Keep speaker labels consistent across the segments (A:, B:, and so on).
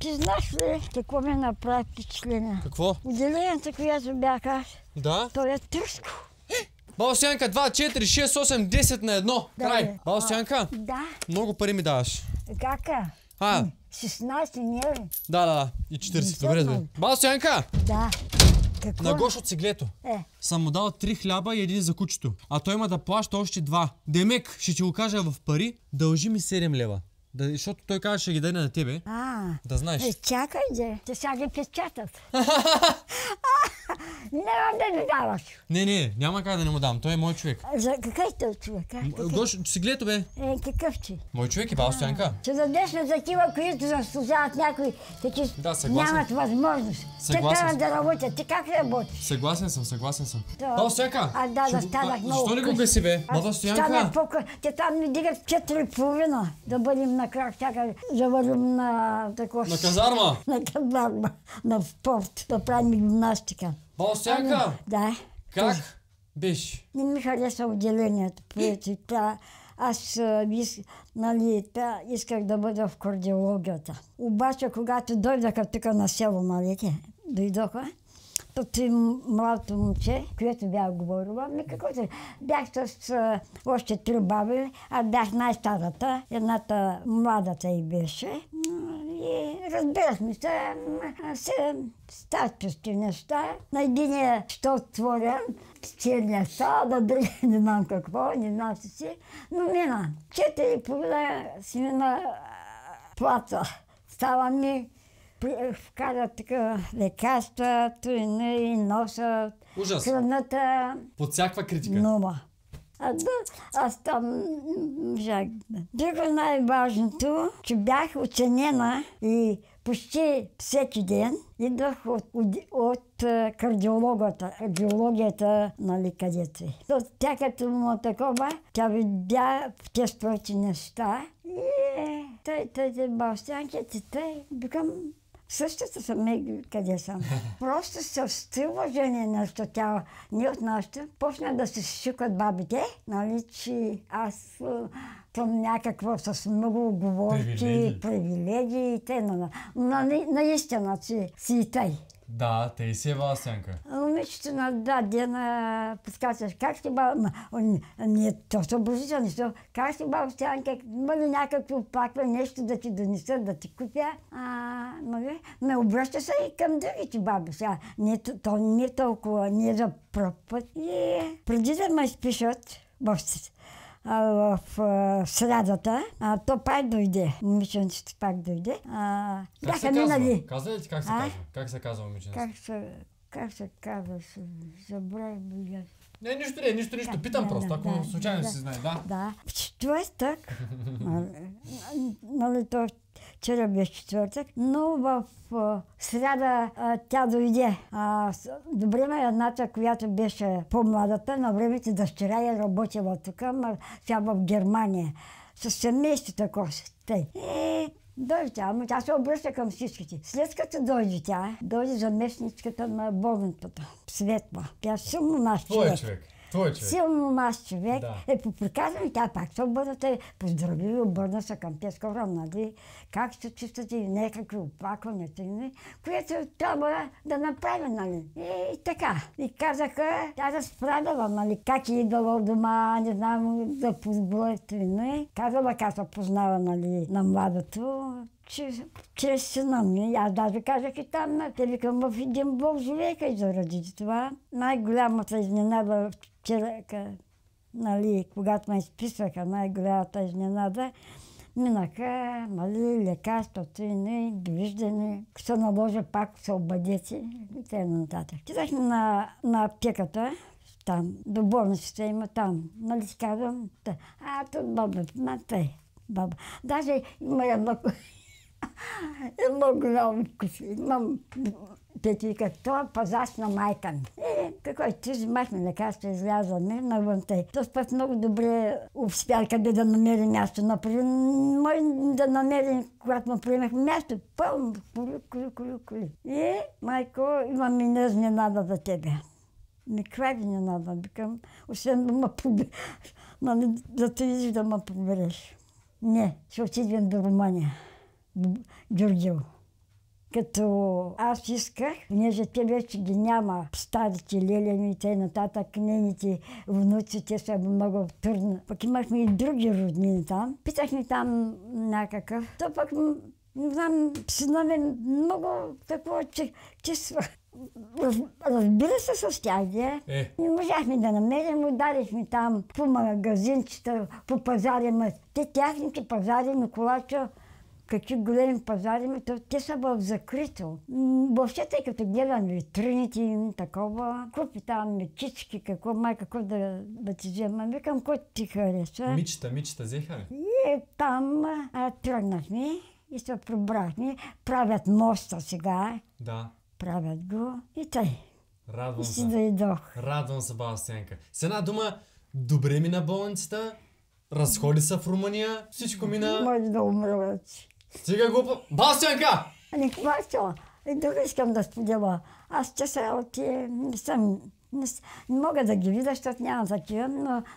A: Ти знаеш ли какво ми направи впечатление?
B: Какво?
A: Отделението, което бях аз,
B: Да?
A: то е търско.
B: Баба Стоянка, 2, 4, 6, 8, 10 на 1.
A: Да,
B: Край.
A: бе.
B: Баба Стоянка,
A: Да.
B: много пари ми даваш.
A: Кака? 16 не е ли?
B: Да. И 40. Добре, добре. Баба Стоянка,
A: Да. Какво?
B: на Гош от Цеглето съм му дал 3 хляба и 1 за кучето. А той има да плаща още 2. Демек, ще ти го кажа в пари, дължи ми 7 лева. Защото той каза, ще ги даде на тебе. Да знаеш.
A: Чакай, те сега ги печатат. Няма да ми даваш.
B: Не, няма как да не му дам. Той е мой човек.
A: За какъв е този човек?
B: Гош, Цеглето бе.
A: Какъв ти?
B: Мой човек е, Баба Стоянка.
A: Ще дадеш на такива, които заслужават някои, таки нямат възможност. Те трябва да работят. Ти как работиш?
B: Съгласен съм. Баба Стоянка!
A: Да, станах много.
B: Защо не го гаси, бе? Баба Стоянка!
A: Те там ми дигат 4,5 да бъдем на крак, чакай, да вървим на такова...
B: На казарма?
A: На казарма, на спорт, да правим гимнастика.
B: Баба Стоянка!
A: Да.
B: Как беше?
A: Не ми хареса отделението, аз исках да бъда в кардиологията. Обаче, когато дойдаха тук на село, дойдоха, то и младото момче, което бях говорила, бях с още 3 баби, а бях най-старата, едната младата и беше. И разбирахме се, стачести неща. На единия ще отворя целия стал, на другия не знам какво, не знам си, но мина. 4,5 си мина плата. Става ми, вкарат така лекарства, и носят, храната.
B: Под всякаква критика.
A: Нова. Аз там можах. Друго най-важното, че бях оценена и почти всеки ден идвах от кардиологията, където. Тя като му такова, тя видя в тези проти неща и тъй Балстянките, викам, същата съм, къде съм. Просто с уважение нещо тя, не от нашата, почна да се шукат бабите, че аз съм някакво с много уговорки, привилегии и т.н. Наистина си и тъй.
B: Да, те и си е Баба Стоянка.
A: Момичето на 2 дена подскачаш. Как си баба... Не, то са образителни. Как си Баба Стоянка? Има ли някакво оплакване, нещо да ти донеса, да ти купя? Ме обръща се и към другите баби. То не е толкова, не е за пръв път. И преди да ме изпишат в средата, то пак дойде. Момиченцето пак дойде.
B: Как се казва? Каза ли ти как се казва? Как се казва момиченцето?
A: Как се казва? Забравя.
B: Не, нищо. Питам просто, ако случайно си знае, да.
A: Да. В четвъртък, то вчера беше четвъртък, но в сряда тя дойде. Добре ме едната, която беше по-младата, на времето дъщеря я работила тук, тя в Германия. С семейството такова. Дойде тя, тя се обръща към всичките. След като дойде заместничката на болницата, Светла. Тя силно наш човек.
B: Твой човек.
A: Силно наш човек.
B: Да.
A: По приказване тя пак се обърна, поздрави и обърна се към те скоро, как се чувствате и някакви оплакването, което трябва да направи, И така. И казаха, тя разправила, как е идвала от дома, не знам, да позброят, казала как се познава, на младото, чрез сина ми. Аз даже казах и там, те викам в един блок живееха и заради това. Най-голямата изненада вчера, когато ме изписваха, най-голямата изненада, минаха, лекарството и довиждане, се наложа пак се обадете и т.н. Кидахме на аптеката, там, до болницата има там, си казвам, тут баба, даже има едно голямо вкуси. Имам петика, това е пазач на майка ми. Какво ти взимахме лекарства, излязаме навън тъй. То път много добре успях къде да намери място. Мой да намери, когато му приемахме място, пълно, коли. И, майко, имам и изненада за тебе. Каква е изненада, викам, освен да ме побереш, да те видиш да ме побереш. Не, ще отидем до Румъния. Георгиево. като аз исках, понеже те вече ги няма, старите лелени и т.н. нейните внуци, те са много трудно. Пък имахме и други роднини там. Питахме там някакъв. То пък, не знам, сина ми много такова чувство. Разбира се с тях, не можахме да намерим, ударихме там по магазинчета, по пазари, те тяхните пазари, Николачо, какви големи пазари, те са в закрито. Въобще, тъй като гледам витрините им, такова, купи там мечички, какво да ти взема, викам, който ти хареса.
B: Мичета, взеха ли?
A: И там тръгнахме и се пробрахме, правят моста сега.
B: Да.
A: Правят го и тъй.
B: Радвам се.
A: И си дойдох.
B: Радвам се, баба Стоянка. С една дума, добре мина болницата, разходи са в Румъния, всичко мина...
A: Може да умра вече.
B: Стига глупа... Баба Стоянка!
A: Николачо, и друго искам да споделя. Аз че не мога да ги видя, защото няма такива,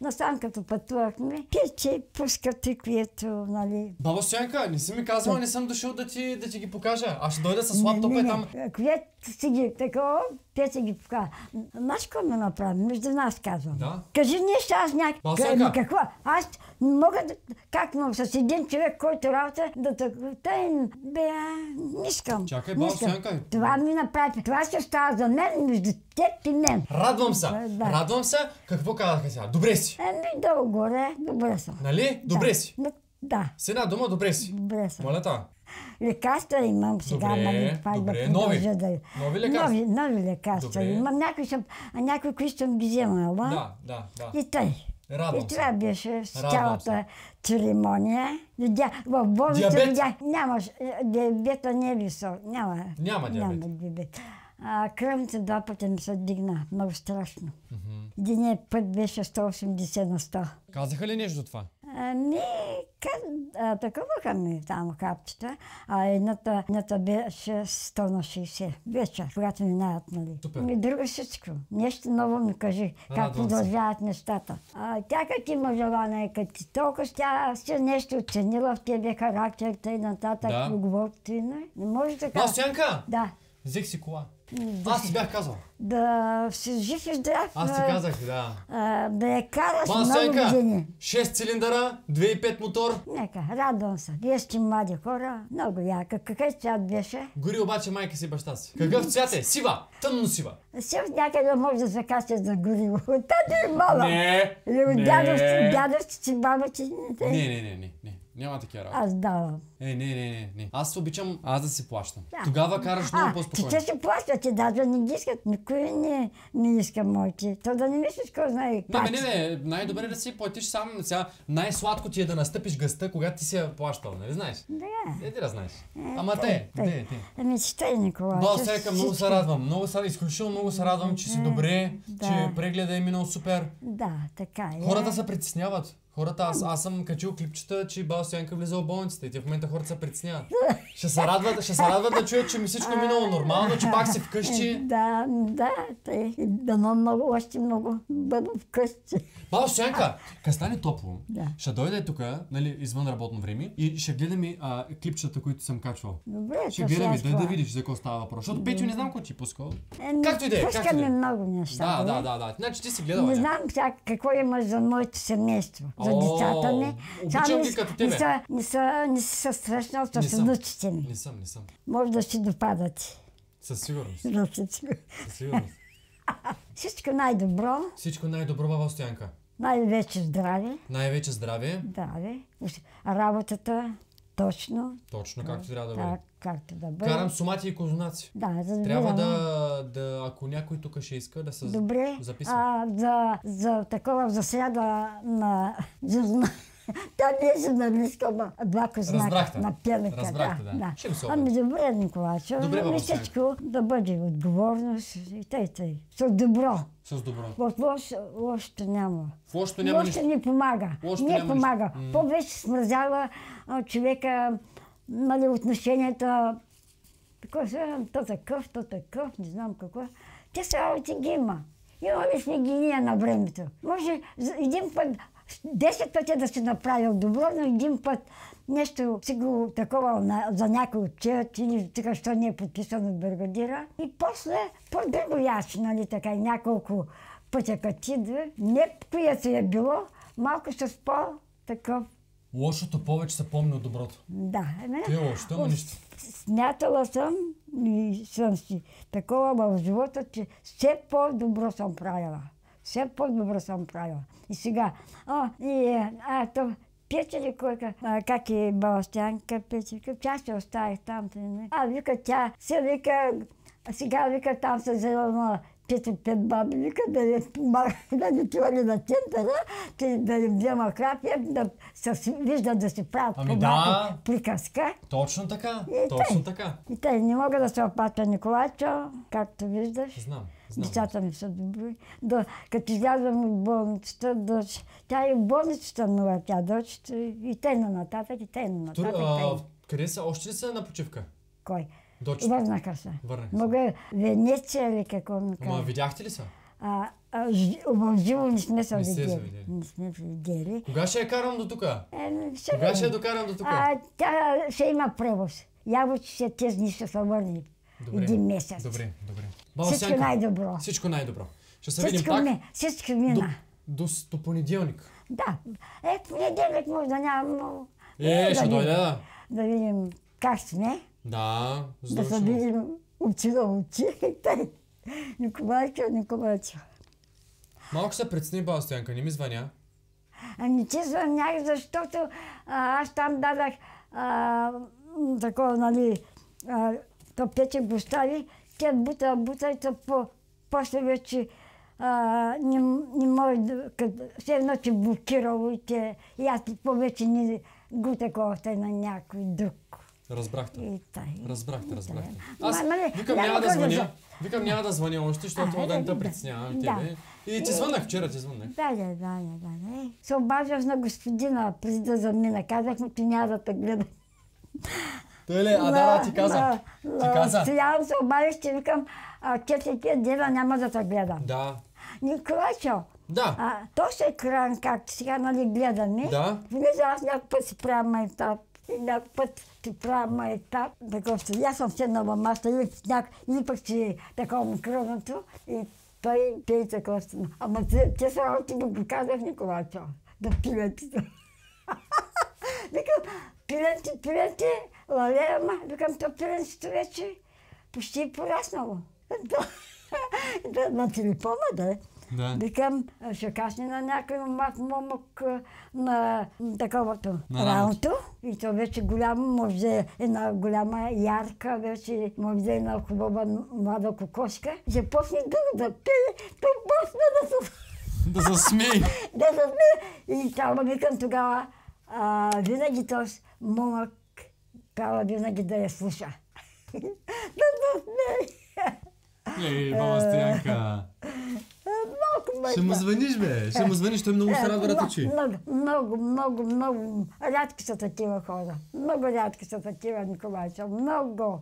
A: но сам като пътувахме, пичи, пускате, което, нали...
B: Баба Стоянка, не си ми казвала, не съм дошъл да ти ги покажа. Аз ще дойда с лаптопа и там...
A: Което си ги такова, те си ги покажа. Знаеш какво ме направи? Между нас казвам.
B: Да?
A: Кажи нещо, аз какво? Аз не мога да... Как но с един човек, който работа, не искам.
B: Чакай, баба Стоянка.
A: Това ми направи. Това ще става за мен, между теб и мен.
B: Радвам се. Радвам се. Какво казаха сега? Добре си.
A: Долу горе, добре съм.
B: Нали? Добре си.
A: Да.
B: С една дума, добре си.
A: Добре съм.
B: Моля та.
A: Лекарства имам сега,
B: добре, нови лекарства.
A: Нови лекарства имам. Някои, които съм ги вземала.
B: Да.
A: И тъй.
B: Радвам
A: и това беше с цялата церемония. В болница видях, диабета не е висок. Няма диабет. Кръвните 2 пъти ми се дигна. Много страшно. Единият път беше 180 на 100.
B: Казаха ли нещо за това?
A: Такова ми там хапчета, а едната беше 100 на 60. Вечер, когато минават, нали. Друго всичко. Нещо ново ми кажи, как продължават нещата. Тя като има желание, като толкова тя си нещо оценила в тебе, характерите и нататък, говорите, не може така.
B: Баба Стоянка!
A: Да.
B: Взех си кола. Аз ти бях казал.
A: Да си жив и здрав.
B: Аз ти казах,
A: да я караш много години.
B: 6 цилиндъра, 2.5 мотор.
A: Нека, радвам се. Вие сте млади хора, много яка. Какъв цвят беше?
B: Гори обаче майка си и баща си. Какъв цвят е? Сива, тъмно сива.
A: Сив някъде може да се каже за гориво. Тати е мала.
B: Не.
A: Или от дядовци си, баба ти.
B: Не. Няма такива работи.
A: Аз давам.
B: Не. Аз обичам да си плащам. Тогава караш много по-спокойно.
A: Те си плащат и даже не ги искат. Никой не иска моите. То да не мислиш кой знае как.
B: Не. Най-добре да си платиш сам. Сега най-сладко ти е да настъпиш гъста, когато ти си я плащал, нали знаеш?
A: Да.
B: Ти да знаеш. Ама те.
A: Стай, Николай.
B: Баба Стоянка, много се радвам. Изключително много се радвам, че си добре, че прегледа е минал супер.
A: Да, така е.
B: Хората се притесняват. Хората, аз съм качил клипчета, че баба Стоянка влиза в болницата и те в момента хората се притесняват. Ще се радват да чуят, че ми всичко е минало нормално, че пак си вкъщи.
A: Да, още много бъда вкъщи.
B: Баба Стоянка, като стане топло, ще дойде тук, нали, извън работно време и ще гледаме клипчета, които съм качвал.
A: Добре,
B: ще гледаме, да видиш за какво става въпрос. Защото Петю не знам какво ти пускал. Както и да е.
A: Пускаме много неща.
B: Да. Значи ти си гледала.
A: Не знам какво има за моето семейство. За децата ми.
B: Обичам ги като тебе.
A: Не си се срещнал с внуците ми.
B: Не съм.
A: Може да си допадат.
B: Със сигурност.
A: Със
B: сигурност.
A: Всичко най-добро.
B: Всичко най-добро, баба Стоянка.
A: Най-вече здраве.
B: Най-вече здраве.
A: Работата точно.
B: Точно, както трябва да бъде.
A: Както да бъде.
B: Карам сумати и козунаци. Трябва да, ако някой тук ще иска, да се записва.
A: За такова засяда на... Тя не е журналистка, ама два кознака на пелека.
B: Разбрахте, да.
A: Ами добре, Николачо.
B: Добре,
A: всичко да бъде отговорност и тъй. С добро. В лошото няма.
B: В лошото няма нищо.
A: Лошото ни помага. Не помага. По-вече смразява човека, нали, отношенията. То такъв, не знам какво. Те са работи ги има. Имали сме ги ние на времето. Може един път 10 пъти да си направил добро, но един път нещо си го такова за някой отчет или така, що не е подписано бригадира. И после по-другояч, нали така, и няколко пътя като идва, не което е било, малко с по-такъв.
B: Лошото повече се помни от доброто.
A: Да.
B: Те лошото, ама нищо.
A: Смятала съм и съм си такова в живота, че все по-добро съм правила. Все по-добро съм правила. И сега, то Пече ли койка, как е Баластянка, Пече, тя се оставих там. Вика тя, сега вика там се взела 5 баби, вика да ни тювали на центъра, да им взема храп, да се виждат да си правят приказка.
B: Точно така, точно така.
A: И тъй, не мога да се опатя Николайчо, както виждаш.
B: Знам.
A: Децата ми са добри. Като излязам от болницата, тя и в болницата мила, тя дочета и тъйна нататък, и тъйна нататък.
B: Къде са? Още ли са на почивка?
A: Кой?
B: Дочета.
A: Върнаха се.
B: Мога
A: Венеция или какво ми казва.
B: Ама видяхте ли са?
A: В живо не сме се
B: видели.
A: Не сме видели.
B: Кога ще я карам до тука? Кога ще я докарам до тука?
A: Тя ще има превоз. Явно, че тези дни ще се върни. Един месец.
B: Добре.
A: Всичко най-добро.
B: Всичко най-добро. Ще се видим пак.
A: Всичко мина.
B: До понеделник.
A: Да. Понеделник може да няма.
B: Ще дойде да.
A: Да видим как сме.
B: Да,
A: да се видим очи на очи. Николайчо.
B: Малко се прецени, Баластянка, не ми звъня.
A: Ами ти звънях, защото аз там дадах такова, нали, то Пече го стави, тя бута и то после вече не може да, все едно че блокирало и аз повече не го таковахте на някой друг.
B: Разбрахте. Разбрахте.
A: Аз
B: викам няма да звъня още, защото да не те притеснявам тебе. И ти звъннах вчера,
A: Да. Се обаждаш на господина, преди да замина. Казах му, че няма да те гледам.
B: Той ли? Ти каза.
A: Стоявам се, обадих, че викам, 4-5 дена няма да те гледам.
B: Да.
A: Николайчо.
B: Да.
A: То ще е кран, както сега, нали, гледаме.
B: Да.
A: Влиза, аз някакъв път си правя майтап. И някакъв път си правя майтап. Аз съм седнала масата или пък си такова микроното. И той пее такова. Ама те са работи го казах, Николайчо. Да пилете. Викам, пилете, лалеяма. Викам, то пиленцето вече почти е пораснало. На телефона, да. Викам, ще касне на някой момък на таковато раното. И то вече голямо, може да е една голяма ярка, вече може да е една хубава млада кокошка. Ще почне да пие, то почне
B: да се смее.
A: И трябва, викам тогава, винаги този момък трябва винаги да я слуша. Да смее.
B: Баластянка. Ще му звъниш, бе. Ще му звъниш, той много се радва да течи.
A: Много рядки са такива хора. Много рядки са такива, Николайчо. Много.